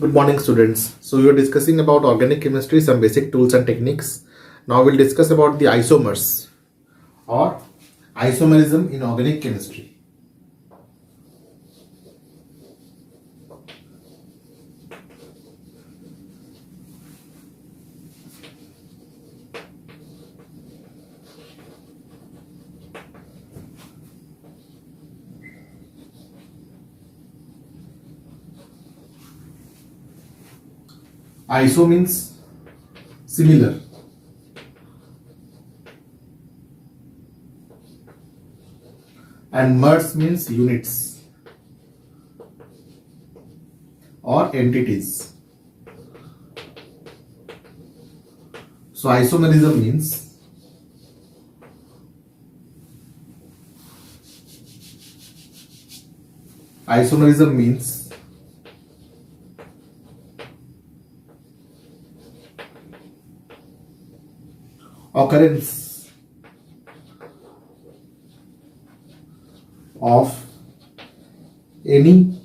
Good morning, students. So we are discussing about organic chemistry, some basic tools and techniques. Now we'll discuss about the isomers or isomerism in organic chemistry. Iso means similar. And mers means units or entities. So isomerism means occurrence of any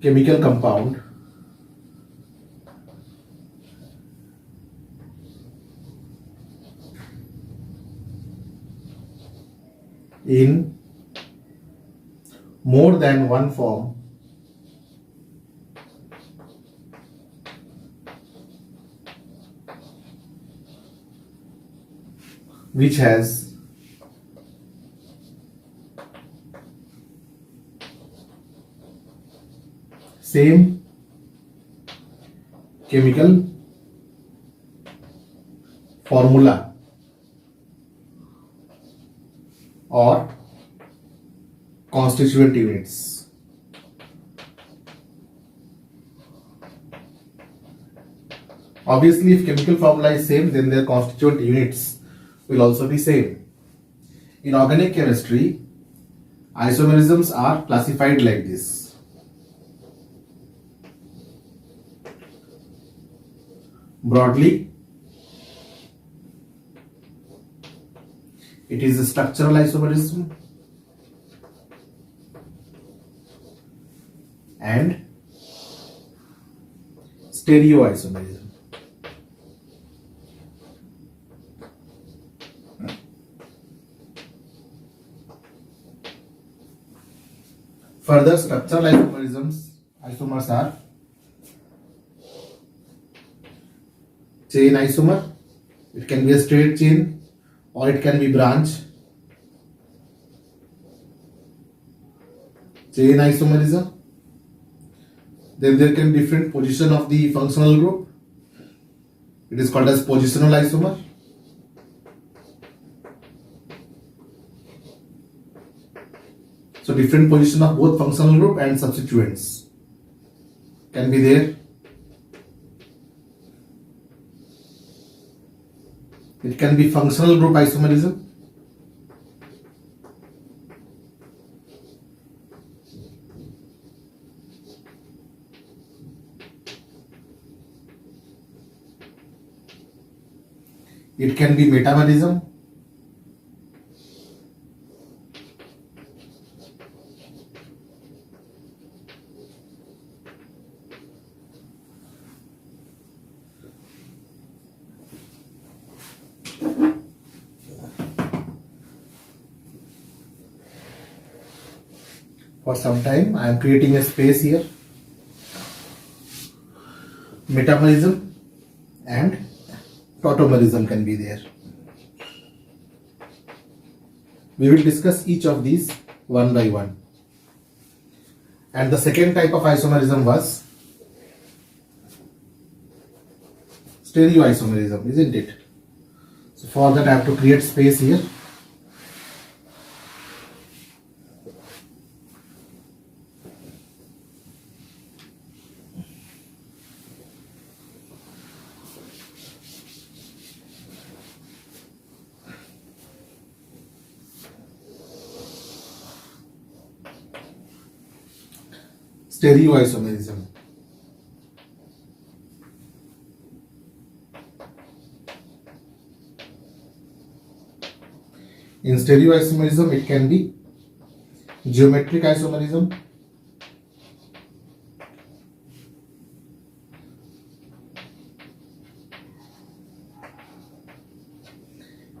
chemical compound in more than one form which has same chemical formula or constituent units. Obviously, if chemical formula is same, then their constituent units will also be same. In organic chemistry, isomerisms are classified like this. Broadly, it is a structural isomerism and stereoisomerism. Further, structural isomers are chain isomer. It can be a straight chain or it can be branch. Chain isomerism. Then there can be different position of the functional group. It is called as positional isomer. So different position of both functional group and substituents can be there. It can be functional group isomerism. It can be metamerism. For some time, I am creating a space here. Metamerism and tautomerism can be there. We will discuss each of these one by one. And the second type of isomerism was stereoisomerism, isn't it? So for that I have to create space here. Stereoisomerism. In stereoisomerism, it can be geometric isomerism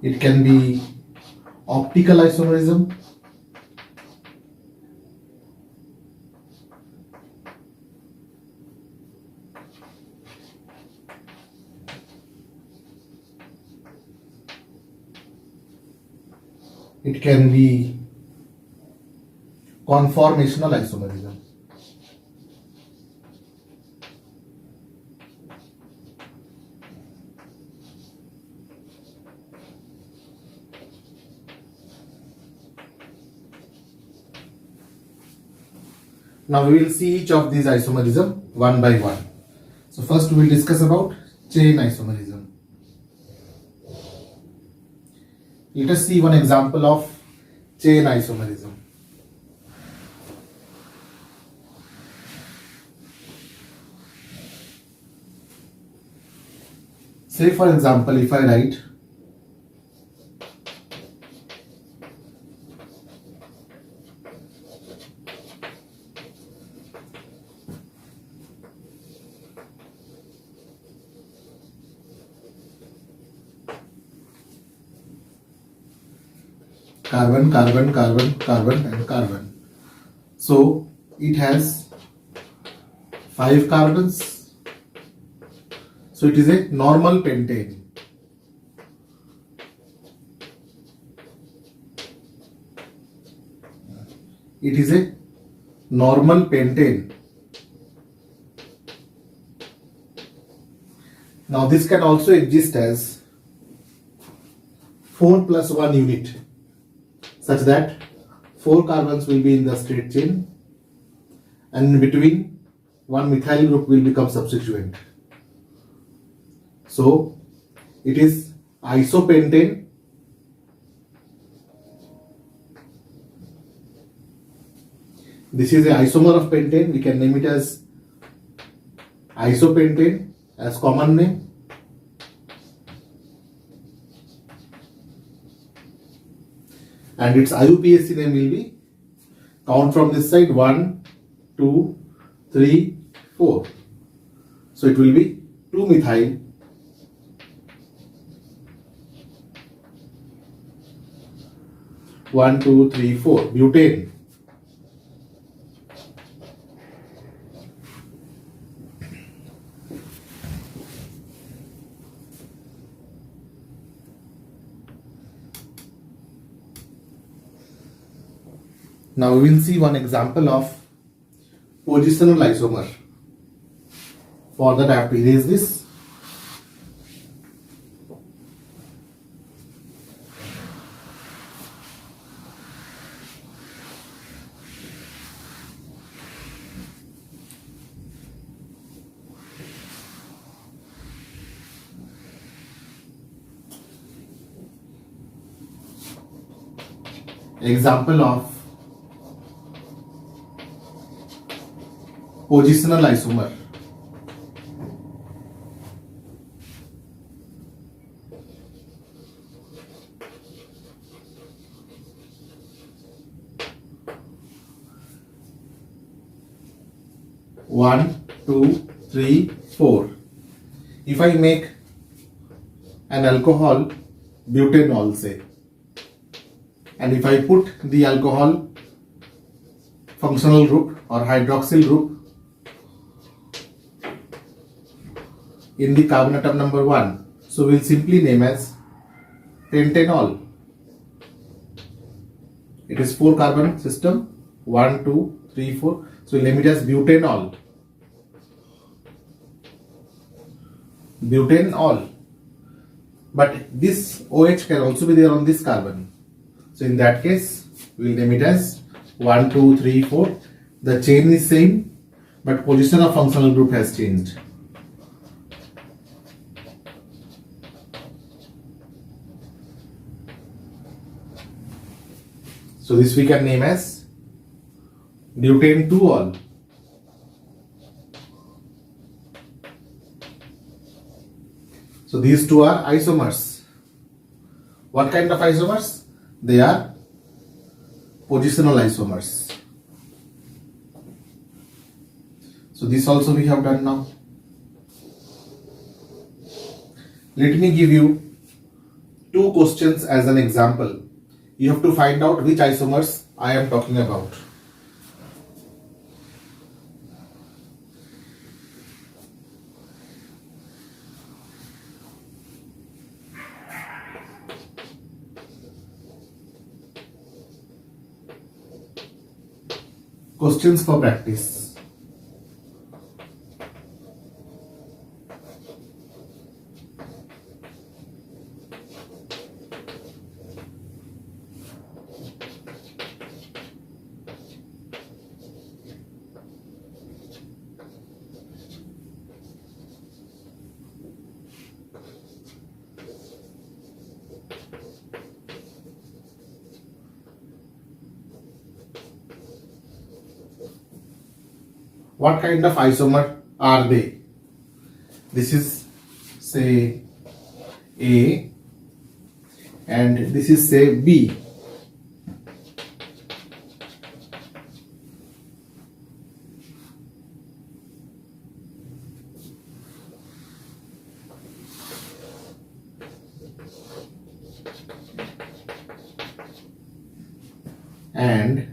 It can be optical isomerism. It can be conformational isomerism. Now we will see each of these isomerism one by one. So first we will discuss about chain isomerism. Let us see one example of chain isomerism. Say for example, if I write carbon, carbon, carbon, carbon and carbon. So it has 5 carbons. So it is a normal pentane. It is a normal pentane. Now this can also exist as 4 plus 1 unit, such that 4 carbons will be in the straight chain and in between one methyl group will become substituent. So it is isopentane. This is a isomer of pentane. We can name it as isopentane as common name. And its IUPAC name will be, count from this side, 1, 2, 3, 4. So it will be 2-methyl one, two, three, four butane. Now we will see one example of positional isomer. For that I have to erase this. Example of positional isomer. One, two, three, four. If I make an alcohol butanol, say, and if I put the alcohol functional group or hydroxyl group in the carbon atom number 1, so we'll simply name as pentanol. It is 4 carbon system, 1, 2, 3, 4. So we'll name it as butanol. Butanol. But this OH can also be there on this carbon. So in that case, we'll name it as 1, 2, 3, 4. The chain is same, but position of functional group has changed. So this we can name as butane 2-ol. So these two are isomers. What kind of isomers? They are positional isomers. So this also we have done now. Let me give you two questions as an example. You have to find out which isomers I am talking about. Questions for practice. What kind of isomer are they? This is say A and this is say B. And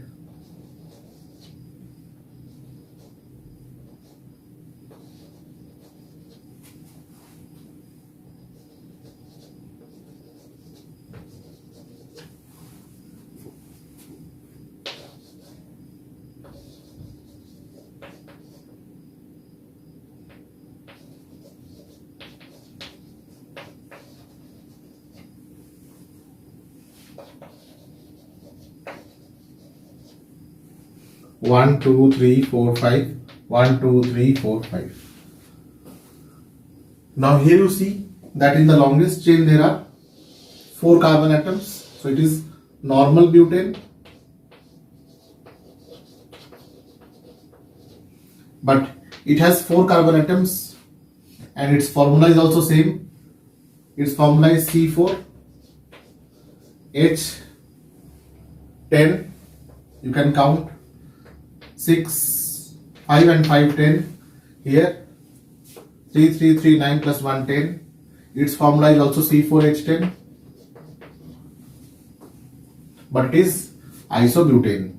one, two, three, four, five. 1, 2, 3, 4, 5. Now here you see that in the longest chain there are 4 carbon atoms. So it is normal butane. But it has 4 carbon atoms and its formula is also same. Its formula is C4 H10. You can count 6, 5 and 5, 10. Here 3, 3, 3, 9 plus 1, 10. Its formula is also C4H10. But it is isobutane.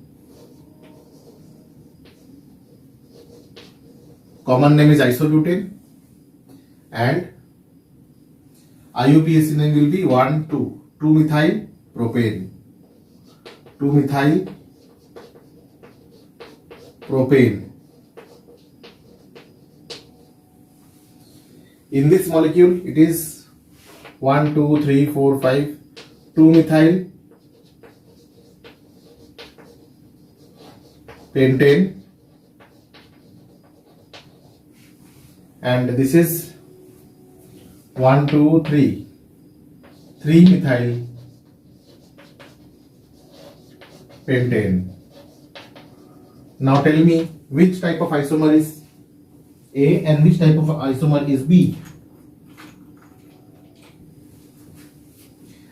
Common name is isobutane. And IUPAC name will be 1, 2. 2-methyl propane. 2-methyl propane. In this molecule, it is 1, 2, 3, 4, 5, 2-methyl pentane, and this is 1, 2, 3, 3-methyl pentane. Now tell me which type of isomer is A and which type of isomer is B.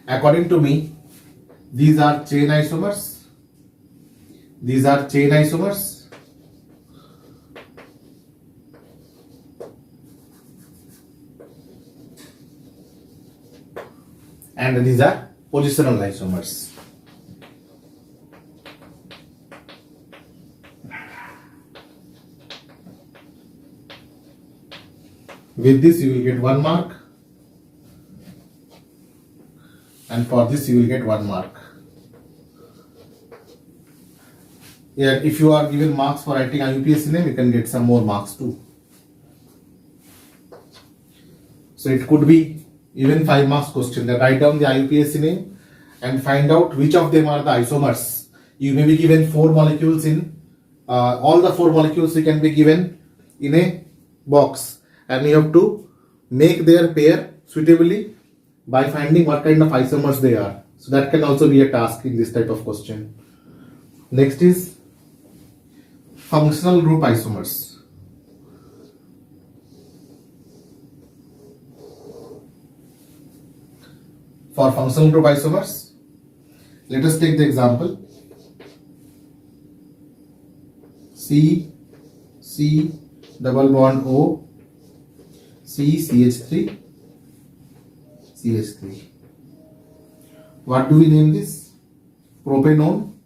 According to me, these are chain isomers. These are chain isomers. And these are positional isomers. With this you will get 1 mark, and for this you will get 1 mark. Yeah, if you are given marks for writing IUPAC name, you can get some more marks too. So it could be even 5 marks question. Then write down the IUPAC name and find out which of them are the isomers. You may be given 4 molecules in all the 4 molecules you can be given in a box, and you have to make their pair suitably by finding what kind of isomers they are. So that can also be a task in this type of question. Next is functional group isomers. For functional group isomers, let us take the example C, C, double bond O, C, CH3, CH3. What do we name this? Propanone.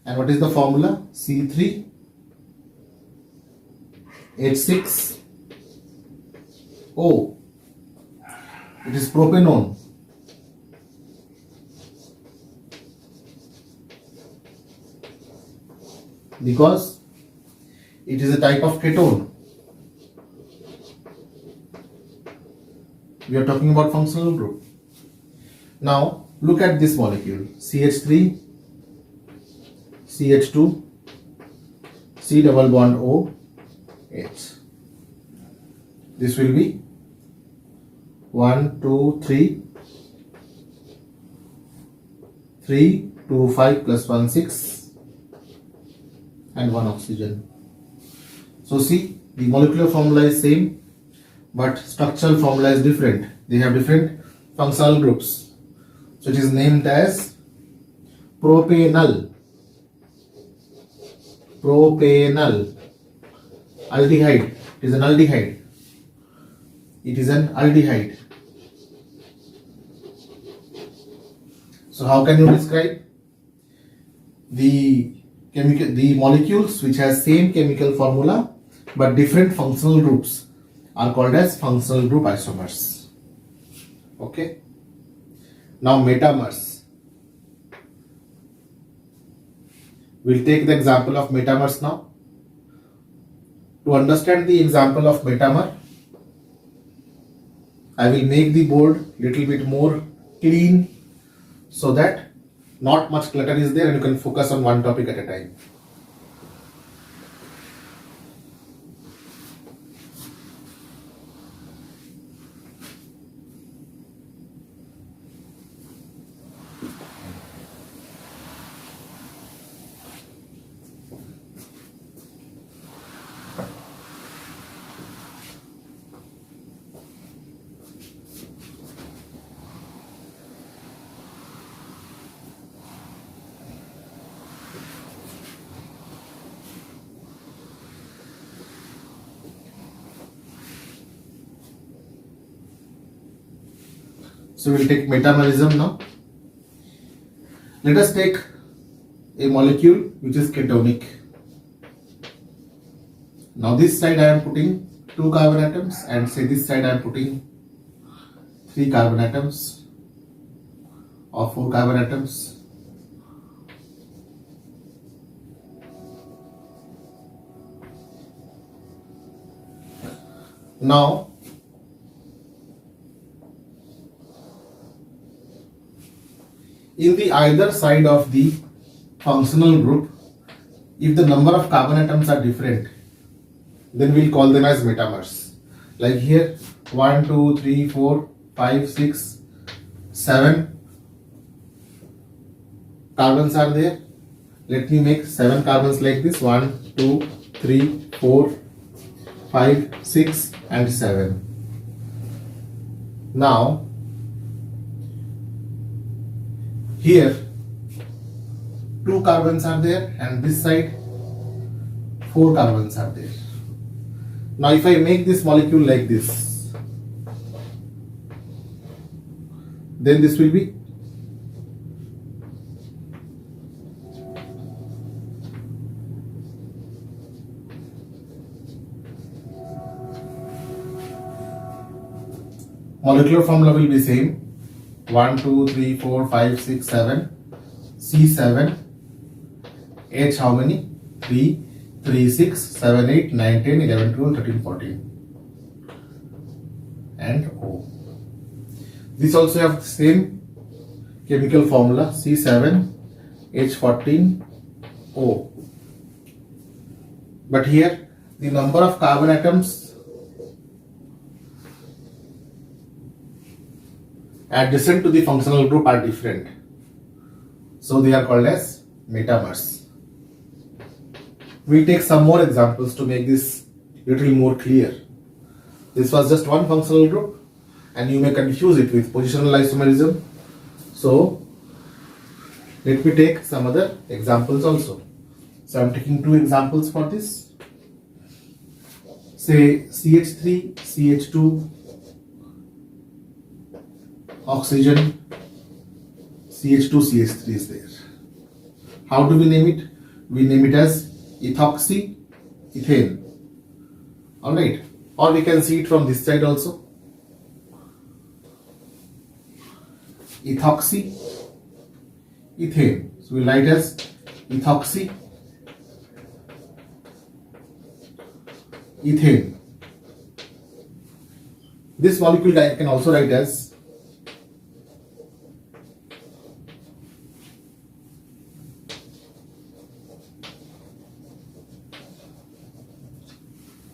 And what is the formula? C3H6O. It is propanone. Because it is a type of ketone. We are talking about functional group. Now look at this molecule, CH3, CH2, C double bond O, H. This will be 1, 2, 3, 3, 2, 5 plus 1, 6 and 1 oxygen. So see, the molecular formula is same, but structural formula is different. They have different functional groups. So it is named as propanal. Propanal. Aldehyde. It is an aldehyde. It is an aldehyde. So how can you describe the molecules which has same chemical formula but different functional groups are called as functional group isomers. Okay. Now metamers. We'll take the example of metamers now. To understand the example of metamer, I will make the board little bit more clean so that not much clutter is there and you can focus on one topic at a time. So we will take metamerism now. Let us take a molecule which is ketonic. Now this side I am putting 2 carbon atoms and say this side I am putting 3 carbon atoms or 4 carbon atoms. Now in the either side of the functional group, if the number of carbon atoms are different, then we'll call them as metamers. Like here 1, 2, 3, 4, 5, 6, 7 carbons are there. Let me make 7 carbons like this. 1, 2, 3, 4, 5, 6 and 7. Now here 2 carbons are there and this side 4 carbons are there. Now if I make this molecule like this, then this will be molecular formula will be same. 1, 2, 3, 4, 5, 6, 7, C7, H how many? 3, 3, 6, 7, 8, 9, 10, 11, 12, 13, 14 and O. This also have the same chemical formula C7, H14, O. But here the number of carbon atoms adjacent to the functional group are different. So they are called as metamers. We'll take some more examples to make this little more clear. This was just one functional group and you may confuse it with positional isomerism. So let me take some other examples also. So I'm taking 2 examples for this. Say CH3, CH2, oxygen, CH2, CH3 is there. How do we name it? We name it as ethoxy ethane. Alright. Or we can see it from this side also. Ethoxy ethane. So we write as ethoxy ethane. This molecule I can also write as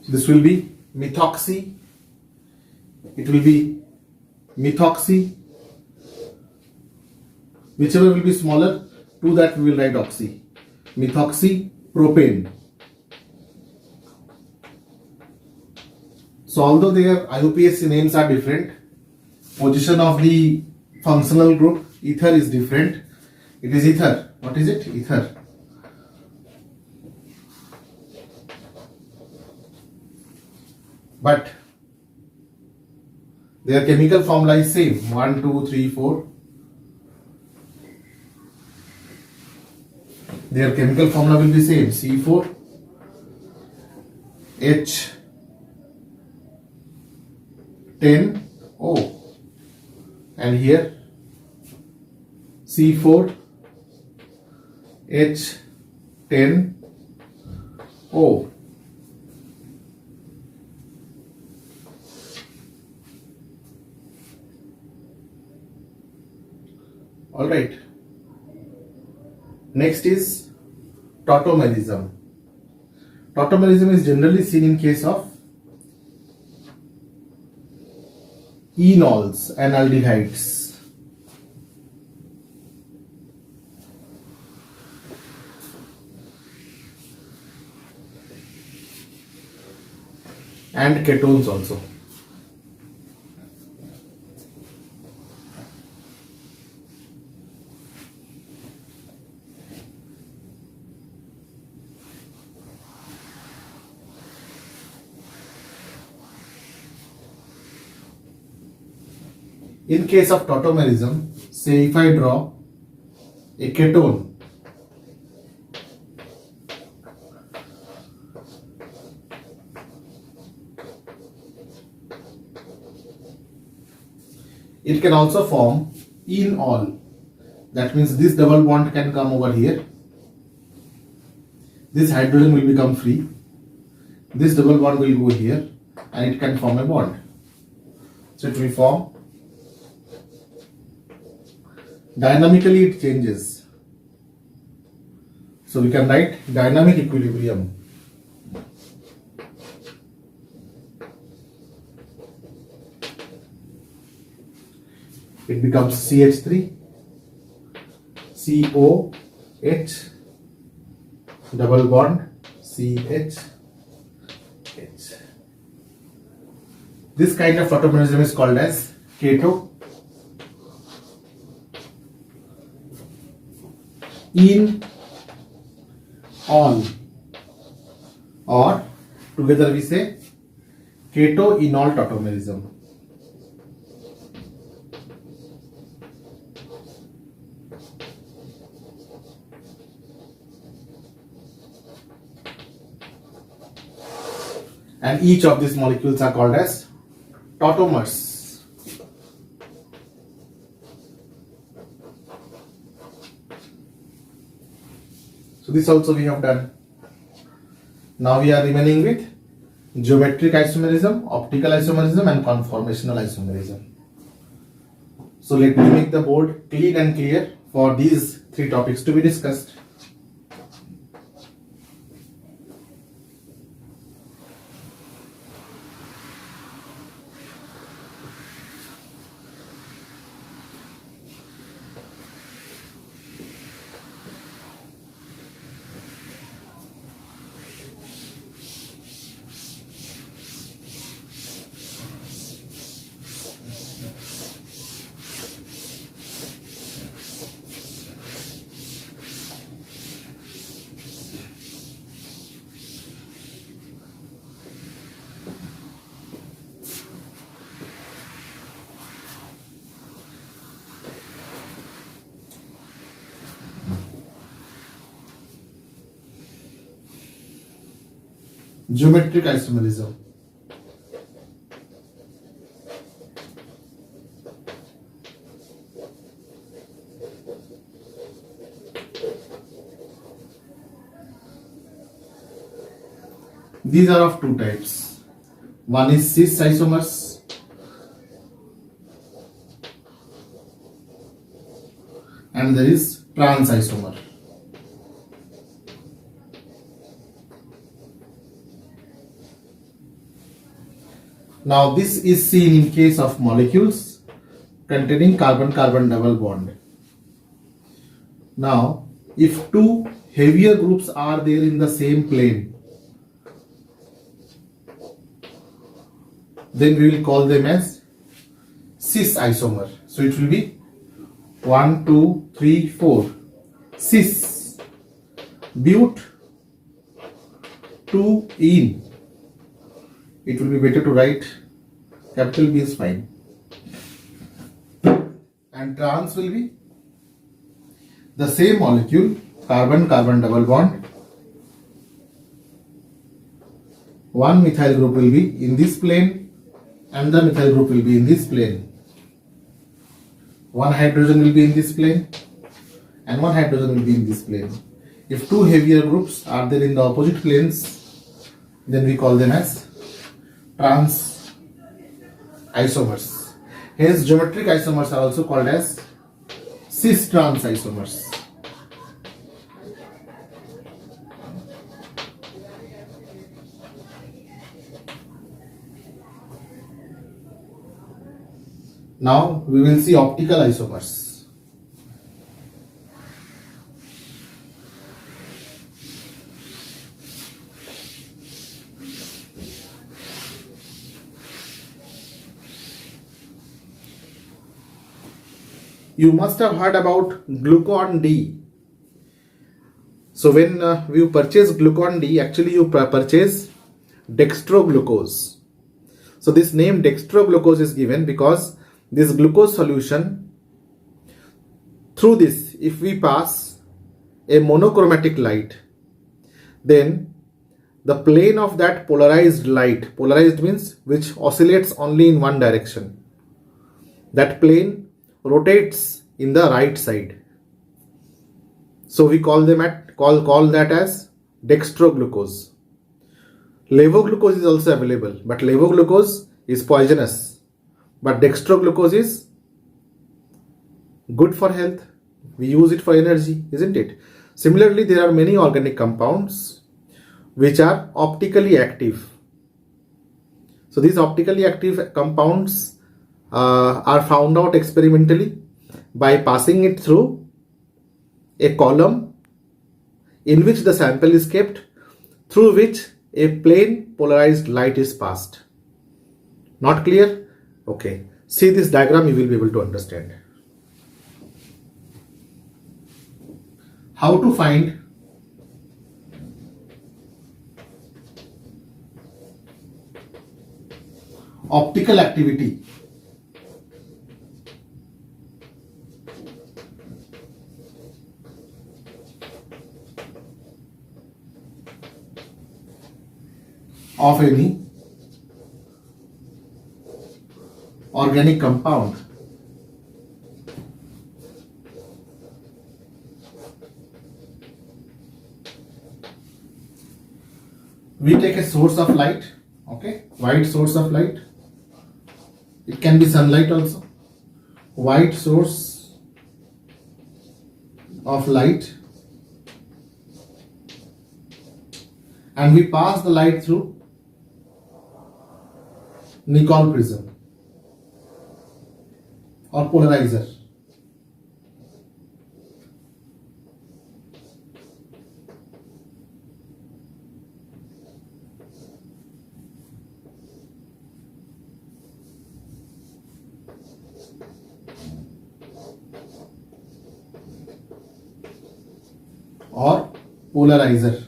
this will be methoxy. It will be methoxy. Whichever will be smaller, to that we will write oxy. Methoxy propane. So although their IUPAC names are different, position of the functional group ether is different. It is ether. What is it? Ether. But their chemical formula is same. 1, 2, 3, 4. Their chemical formula will be same. C4 H10O, and here C4 H10O. All right. Next is tautomerism. Tautomerism is generally seen in case of enols and aldehydes. And ketones also. In case of tautomerism, say if I draw a ketone, it can also form enol. That means this double bond can come over here. This hydrogen will become free. This double bond will go here and it can form a bond. So it will form. Dynamically it changes. So we can write dynamic equilibrium. It becomes CH3, COH, double bond, CH, H. This kind of tautomerism is called as keto. In all, or together we say keto-enol tautomerism. And each of these molecules are called as tautomers. So this also we have done. Now we are remaining with geometric isomerism, optical isomerism and conformational isomerism. So let me make the board clean and clear for these three topics to be discussed. geometric isomerism. These are of two types. One is cis isomers and there is trans isomer. Now this is seen in case of molecules containing carbon-carbon double bond. Now if two heavier groups are there in the same plane, then we will call them as cis isomer. So it will be 1, 2, 3, 4 cis but 2 in. It will be better to write capital B is fine. And trans will be the same molecule, carbon-carbon double bond. One methyl group will be in this plane and the methyl group will be in this plane. One hydrogen will be in this plane and one hydrogen will be in this plane. If two heavier groups are there in the opposite planes, then we call them as trans isomers. Hence geometric isomers are also called as cis trans isomers. Now we will see optical isomers. You must have heard about glucon D. So when you purchase glucon D, actually you purchase dextroglucose. So this name dextroglucose is given because this glucose solution, through this, if we pass a monochromatic light, then the plane of that polarized light, polarized means which oscillates only in one direction, that plane rotates in the right side. So we call that as dextroglucose. Levoglucose is also available, but levoglucose is poisonous. But dextroglucose is good for health. We use it for energy, isn't it? Similarly, there are many organic compounds which are optically active. So these optically active compounds are found out experimentally by passing it through a column in which the sample is kept, through which a plane polarized light is passed. Not clear? Okay. See this diagram, you will be able to understand. How to find optical activity of any organic compound. We take a source of light, okay, white source of light. It can be sunlight also. White source of light, and we pass the light through Nicol prism or polarizer. Or polarizer.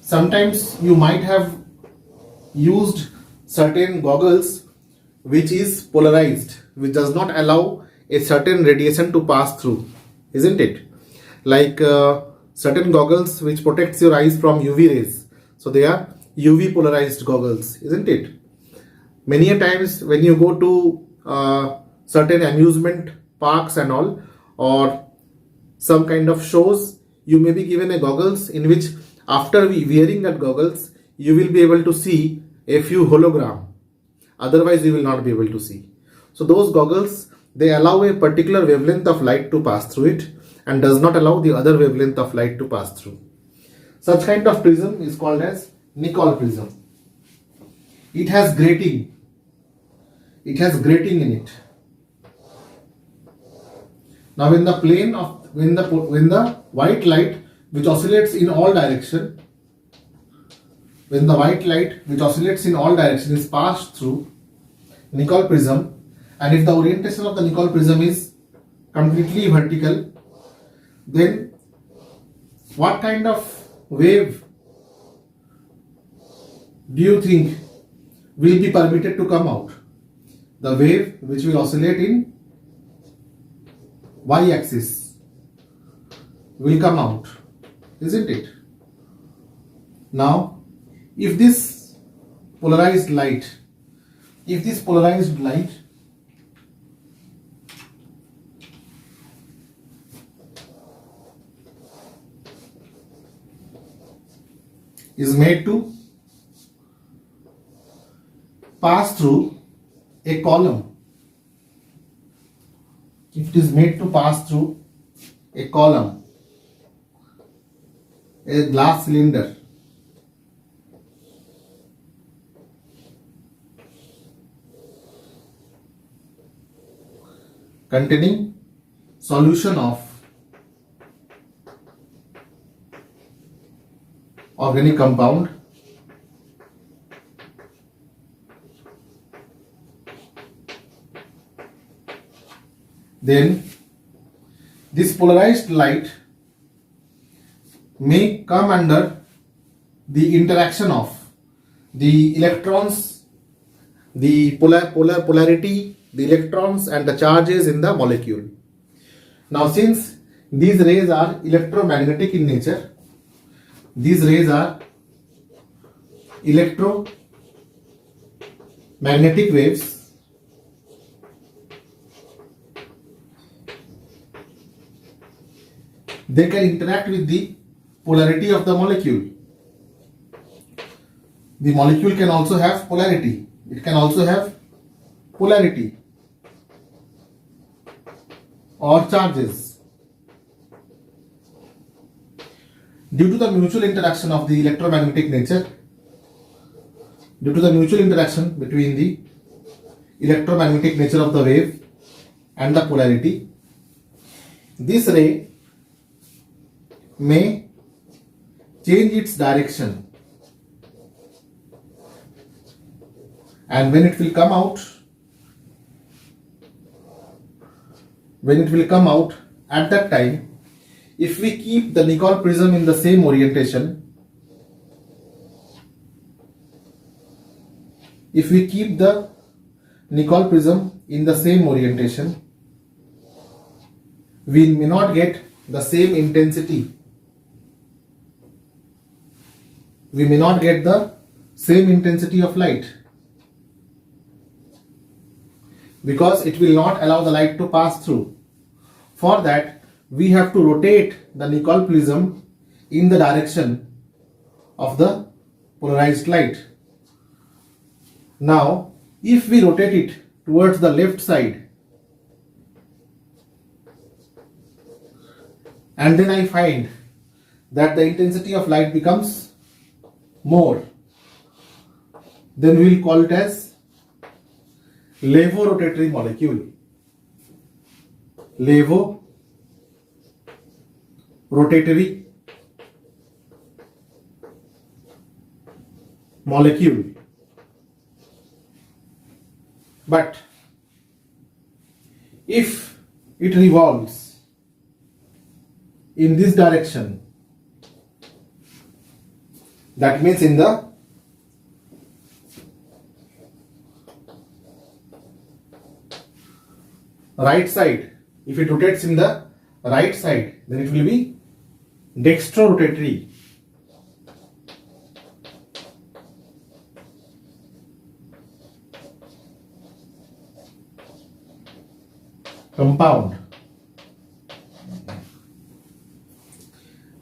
Sometimes you might have used certain goggles which is polarized, which does not allow a certain radiation to pass through. isn't it? Like certain goggles which protects your eyes from UV rays. So they are UV polarized goggles, isn't it? Many a times when you go to certain amusement parks and all, or some kind of shows, you may be given a goggles in which after wearing that goggles, you will be able to see a few hologram. Otherwise, you will not be able to see. So those goggles, they allow a particular wavelength of light to pass through it and does not allow the other wavelength of light to pass through. Such kind of prism is called as Nicol prism. It has grating. It has grating in it. Now when the plane of when the white light which oscillates in all direction, when the white light which oscillates in all direction is passed through Nicol prism, and if the orientation of the Nicol prism is completely vertical, then what kind of wave do you think will be permitted to come out? The wave which will oscillate in y-axis will come out, isn't it? Now, if this polarized light is made to pass through a column, if it is made to pass through a column, a glass cylinder, containing solution of organic compound, then this polarized light may come under the interaction of the electrons, the polarity, the electrons and the charges in the molecule. Now since these rays are electromagnetic in nature, these rays are electromagnetic waves, they can interact with the polarity of the molecule. The molecule can also have polarity. It can also have polarity or charges. Due to the mutual interaction of the electromagnetic nature, due to the mutual interaction between the electromagnetic nature of the wave and the polarity, this ray may change its direction, and when it will come out at that time, if we keep the Nicol prism in the same orientation, we may not get the same intensity. We may not get the same intensity of light, because it will not allow the light to pass through. For that, we have to rotate the Nicol prism in the direction of the polarized light. Now, if we rotate it towards the left side, and then I find that the intensity of light becomes more, then we will call it as levorotatory molecule. Levorotatory molecule. But if it revolves in this direction, that means in the right side, if it rotates in the right side, then it will be dextrorotatory. Compound.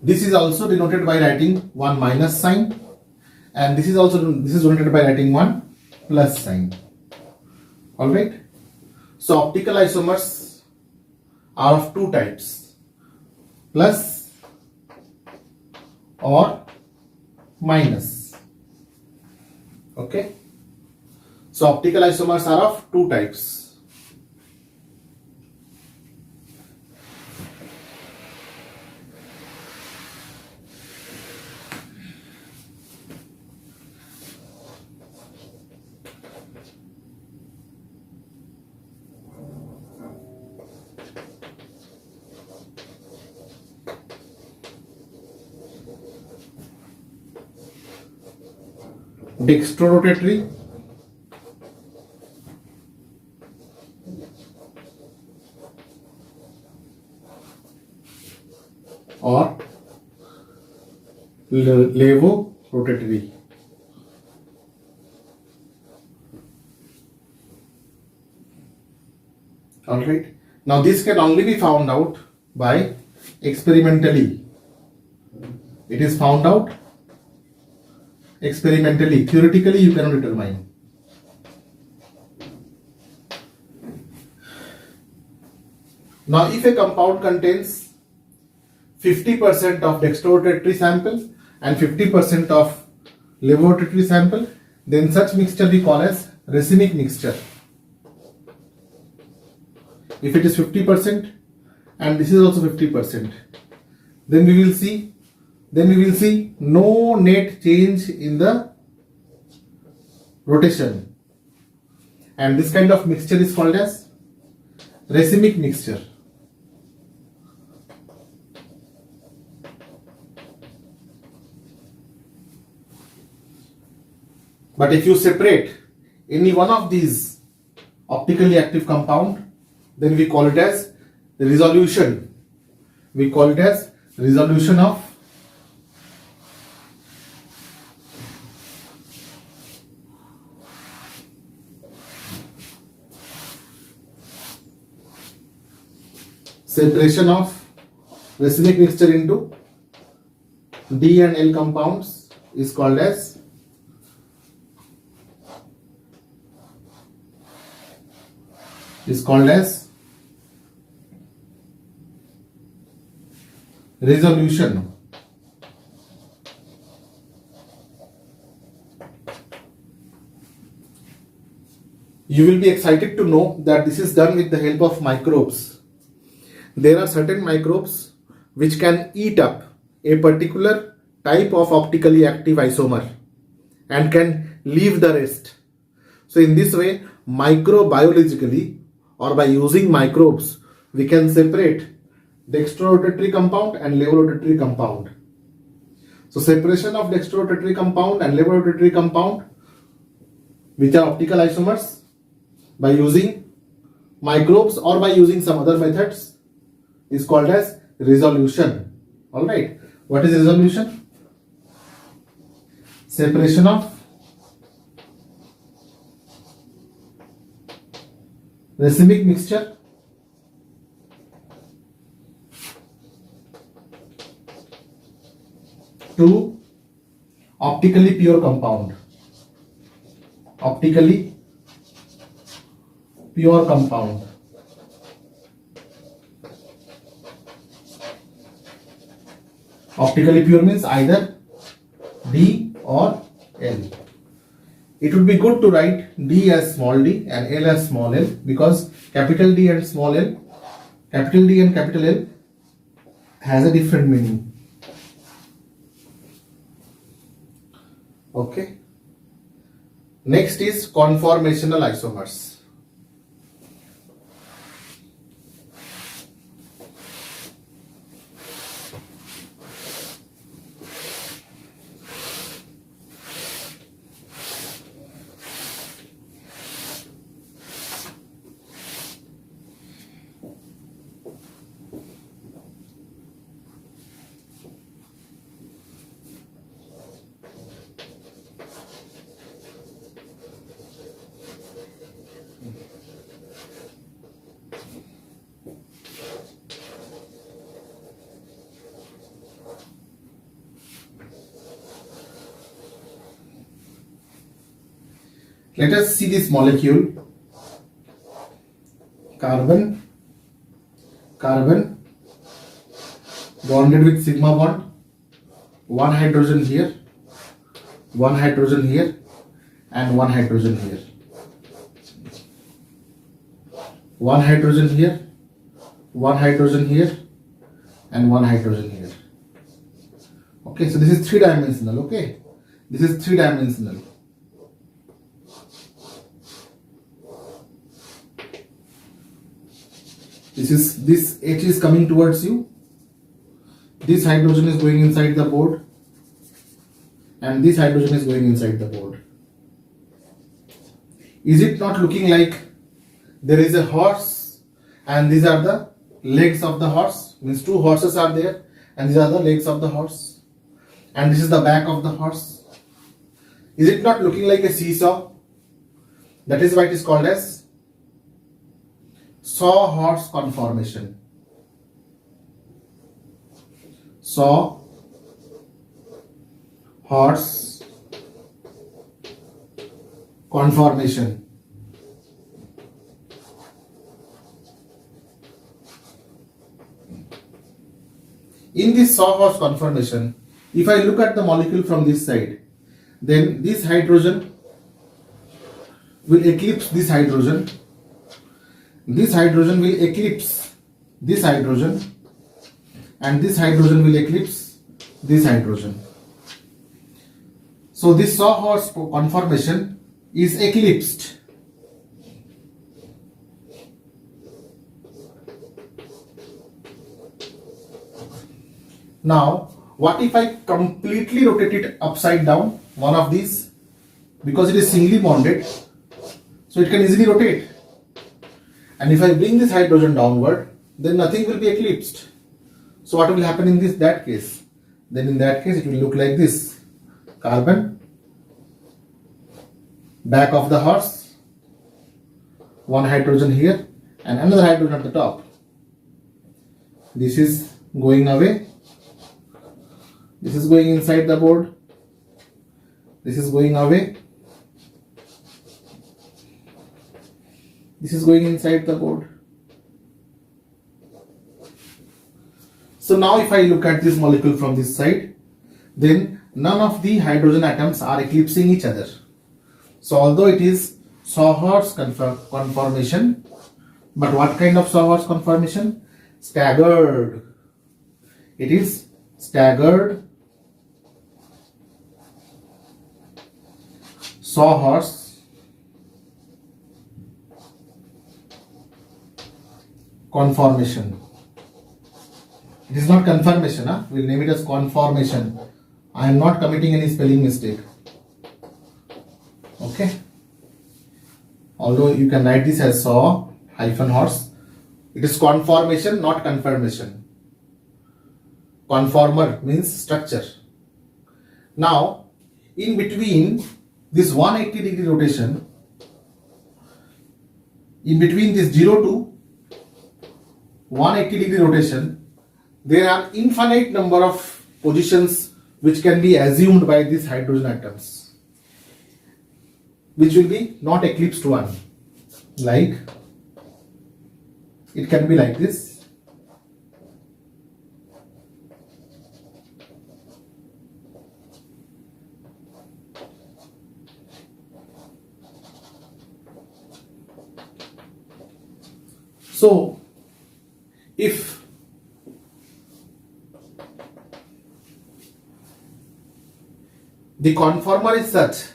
This is also denoted by writing one minus sign, and this is denoted by writing one plus sign. All right. So optical isomers are of two types: plus or minus. Okay. So optical isomers are of two types. Dextrorotatory or levorotatory. All right. Now this can only be found out by experimentally. It is found out experimentally. Theoretically, you cannot determine. Now, if a compound contains 50% of dextrorotatory sample and 50% of levorotatory sample, then such mixture we call as racemic mixture. If it is 50% and this is also 50%, then we will see no net change in the rotation, and this kind of mixture is called as racemic mixture. But if you separate any one of these optically active compound, then we call it as resolution. We call it as resolution of separation of racemic mixture into D and L compounds is called as resolution. You will be excited to know that this is done with the help of microbes. There are certain microbes which can eat up a particular type of optically active isomer and can leave the rest. So in this way, microbiologically or by using microbes, we can separate dextrorotatory compound and levorotatory compound. So separation of dextrorotatory compound and levorotatory compound, which are optical isomers, by using microbes or by using some other methods, is called as resolution. All right. What is resolution? Separation of racemic mixture to optically pure compound. Optically pure compound. Optically pure means either D or L. It would be good to write D as small d and L as small l, because capital D and small l, capital D and capital L has a different meaning. Okay. Next is conformational isomers. Let us see this molecule. Carbon, carbon bonded with sigma bond, one hydrogen here, one hydrogen here, and one hydrogen here. One hydrogen here, one hydrogen here, and one hydrogen here. Okay, so this is three-dimensional. Okay, this is three-dimensional. This H is coming towards you. This hydrogen is going inside the board, and this hydrogen is going inside the board. Is it not looking like there is a horse and these are the legs of the horse? Means two horses are there and these are the legs of the horse, and this is the back of the horse. Is it not looking like a seesaw? That is why it is called as sawhorse conformation. Sawhorse conformation. In this sawhorse conformation, if I look at the molecule from this side, then this hydrogen will eclipse this hydrogen. This hydrogen will eclipse this hydrogen, and this hydrogen will eclipse this hydrogen. So this sawhorse conformation is eclipsed. Now, what if I completely rotate it upside down, one of these, because it is singly bonded, so it can easily rotate. And if I bring this hydrogen downward, then nothing will be eclipsed. So what will happen in that case? Then in that case, it will look like this. Carbon, back of the horse, one hydrogen here, and another hydrogen at the top. This is going away. This is going inside the board. This is going away. This is going inside the board. So now if I look at this molecule from this side, then none of the hydrogen atoms are eclipsing each other. So although it is sawhorse conformation, but what kind of sawhorse conformation? Staggered. It is staggered sawhorse conformation. It is not conformation, we'll name it as conformation. I am not committing any spelling mistake. Okay. Although you can write this as saw-horse, it is conformation, not confirmation. Conformer means structure. Now, in between this 180-degree rotation, in between this 0 to 180-degree rotation, there are infinite number of positions which can be assumed by these hydrogen atoms, which will be not eclipsed one. Like, it can be like this. So, if the conformer is such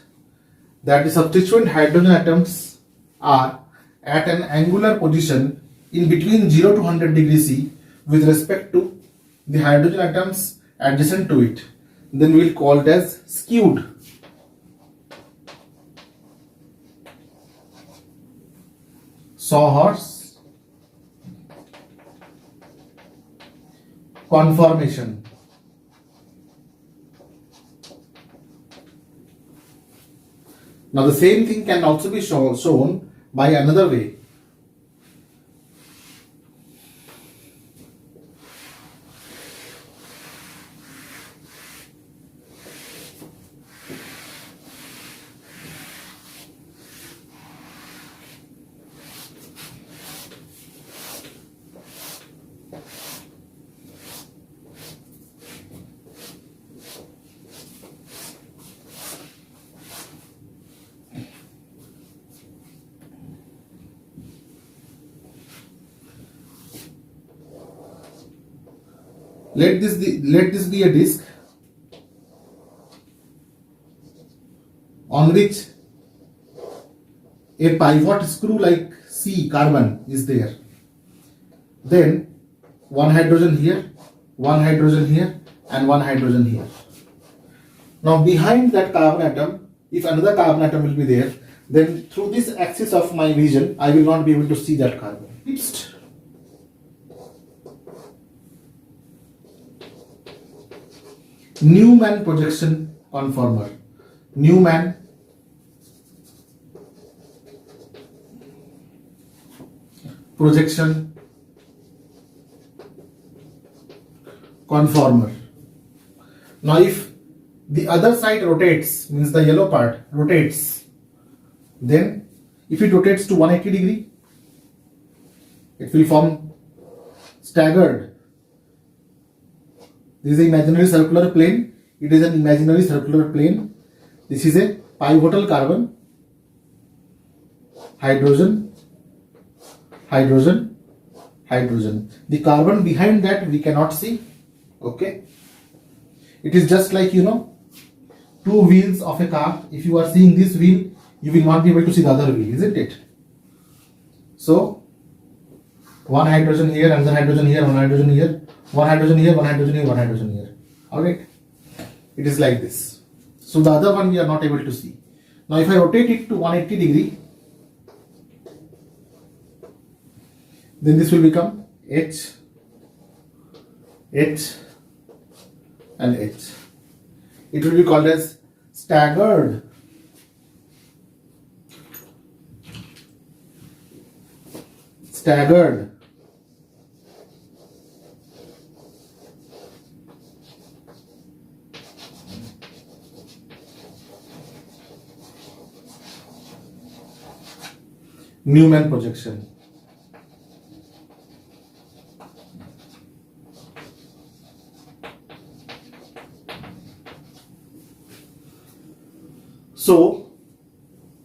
that the substituent hydrogen atoms are at an angular position in between 0 to 100 degrees C with respect to the hydrogen atoms adjacent to it, then we will call it as skewed. Sawhorse conformation. Now the same thing can also be shown by another way. Let this be a disc on which a pivot screw like C carbon is there. Then one hydrogen here, one hydrogen here, and one hydrogen here. Now behind that carbon atom, if another carbon atom will be there, then through this axis of my vision, I will not be able to see that carbon. Next. Newman projection conformer. Newman projection conformer. Now if the other side rotates, means the yellow part rotates, then if it rotates to 180 degree, it will form staggered. This is an imaginary circular plane. It is an imaginary circular plane. This is a pivotal carbon, hydrogen, hydrogen, hydrogen. The carbon behind that we cannot see. Okay. It is just like, two wheels of a car. If you are seeing this wheel, you will not be able to see the other wheel, isn't it? So, one hydrogen here, another hydrogen here, one hydrogen here, one hydrogen here, one hydrogen here, one hydrogen here. Alright? It is like this. So, the other one we are not able to see. Now, if I rotate it to 180 degree, then this will become H, H, and H. It will be called as staggered Newman projection. So,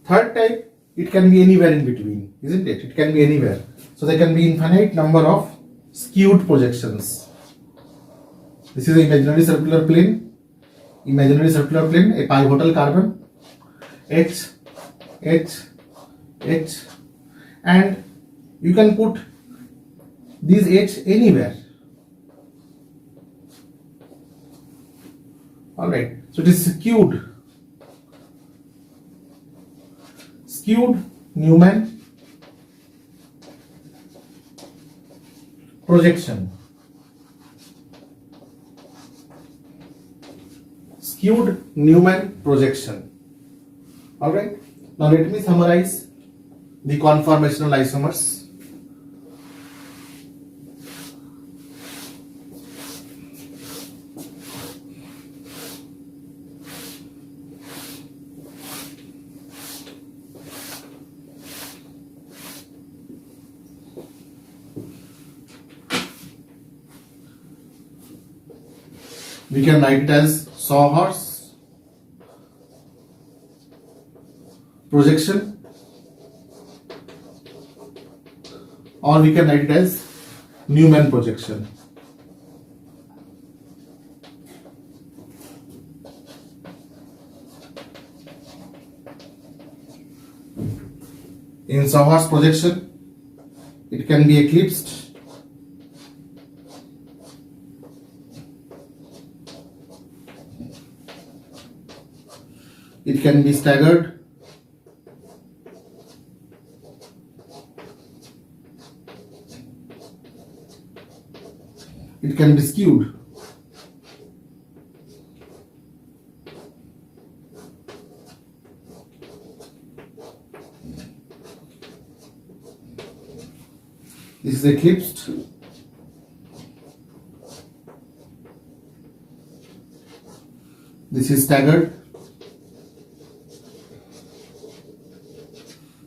third type, it can be anywhere in between, isn't it? It can be anywhere. So, there can be infinite number of skewed projections. This is an imaginary circular plane, a pivotal carbon, H, H, H, and you can put these H anywhere. Alright, so it is skewed Newman projection. Skewed Newman projection. Alright, now let me summarize the conformational isomers. We can write it as Sawhorse projection, or we can write it as Newman projection. In Sawhorse projection, it can be eclipsed, it can be staggered, it can be skewed. This is eclipsed. This is staggered.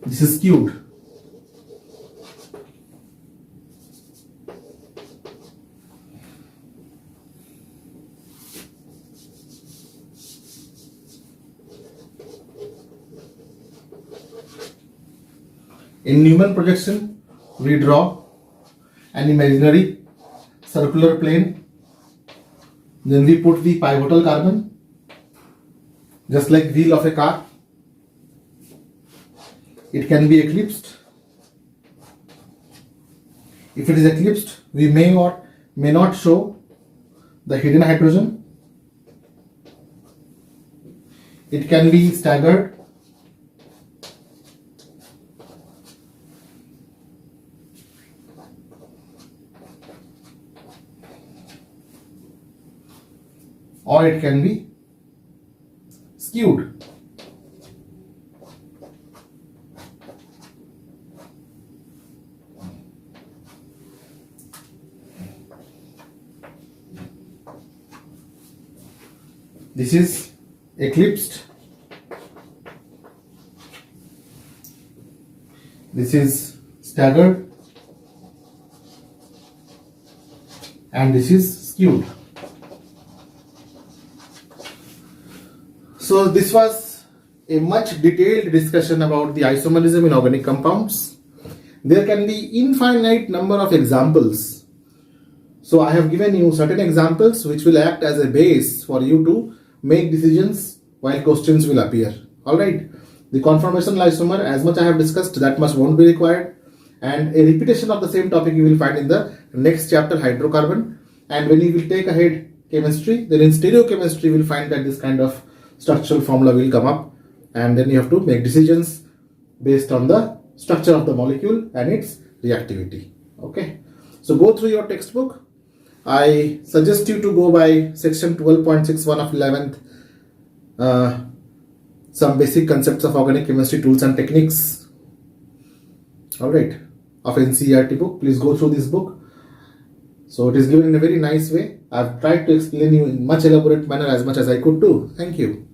This is skewed. In Newman projection, we draw an imaginary circular plane Then we put the pivotal carbon, just like wheel of a car. It can be eclipsed. If it is eclipsed, we may or may not show the hidden hydrogen. It can be staggered. Or it can be skewed. This is eclipsed. This is staggered. And this is skewed. So this was a much detailed discussion about the isomerism in organic compounds. There can be infinite number of examples. So I have given you certain examples which will act as a base for you to make decisions while questions will appear. Alright. The conformational isomer, as much I have discussed, that much won't be required. And a repetition of the same topic you will find in the next chapter, hydrocarbon. And when you will take ahead chemistry, then in stereochemistry you will find that this kind of structural formula will come up, and then you have to make decisions based on the structure of the molecule and its reactivity. Okay, so go through your textbook. I suggest you to go by section 12.61 of 11th, some basic concepts of organic chemistry, tools and techniques. Alright, of NCERT book. Please go through this book. So it is given in a very nice way. I've tried to explain you in much elaborate manner as much as I could do. Thank you.